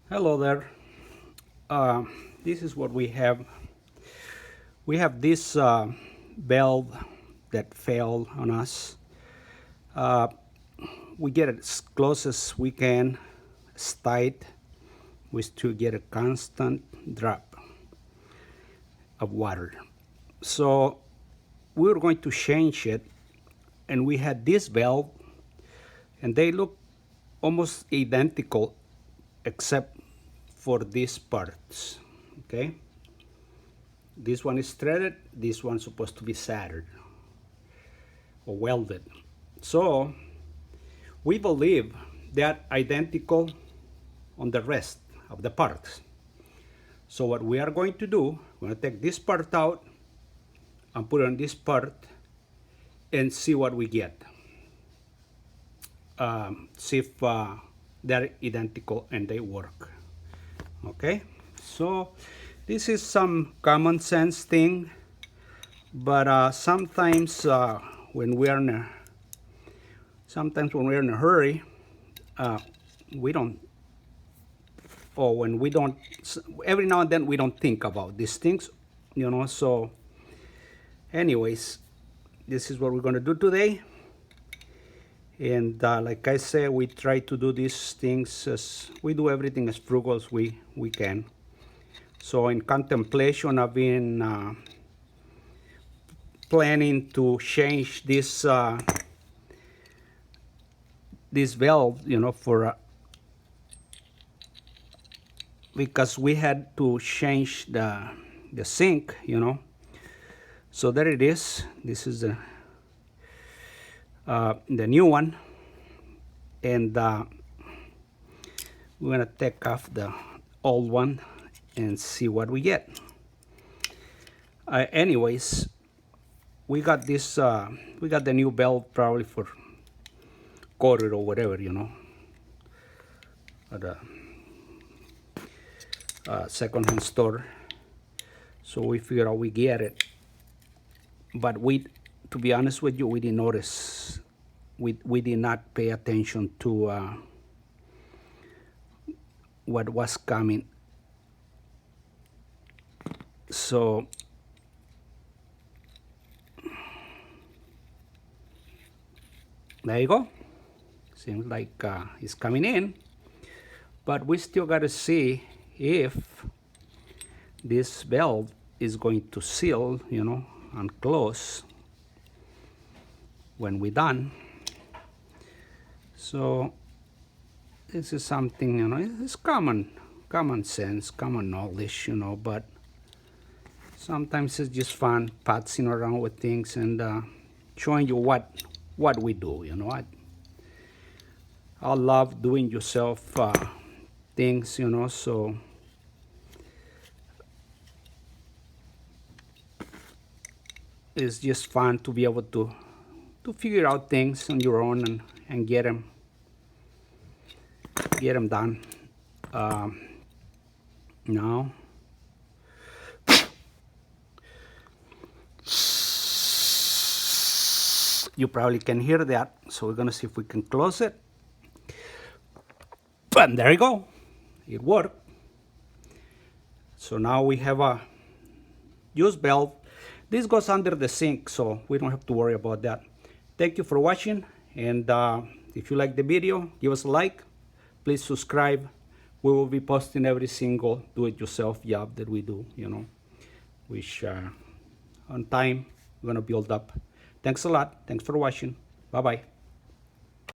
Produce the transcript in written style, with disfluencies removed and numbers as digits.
Hello there. Uh, this is what we have. We have this valve that failed on us. Uh, we get it as close as we can, as tight. We still get a constant drop of water. So we were going to change it, and we had this valve, and they look almost identical except for these parts. Okay. This one is threaded, this one's supposed to be soldered or welded. So we believe that identical on the rest of the parts. So what we are going to do, we're going to take this part out and put it on this part and see what we get. See if they're identical and they work. Okay, so this is some common sense thing, but sometimes when we're in a hurry, we don't, or when we don't, every now and then we don't think about these things, So, anyways, this is what we're going to do today. And like I said, we try to do these things as we do everything as frugal as we can. So in contemplation, I've been planning to change this this valve, for because we had to change the sink, So there it is. This is the new one, and we're gonna take off the old one and see what we get. Anyways, we got this. We got the new valve probably for quarter or whatever, at a second-hand store. So we figure out we get it, but to be honest with you, we didn't notice. We did not pay attention to what was coming. So there you go. Seems like it's coming in, but we still got to see if this valve is going to seal, and close when we're done. So this is something, it's common sense, common knowledge, but sometimes it's just fun putzing around with things and showing you what we do, I love doing yourself things, so it's just fun to be able to figure out things on your own and get them done. Now you probably can hear that, so we're gonna see if we can close it. And there you go, it worked. So now we have a used valve. This goes under the sink, so we don't have to worry about that. Thank you for watching, and if you like the video, give us a like. Please subscribe. We will be posting every single do-it-yourself job that we do, which on time we're gonna build up. Thanks a lot. Thanks for watching. Bye-bye.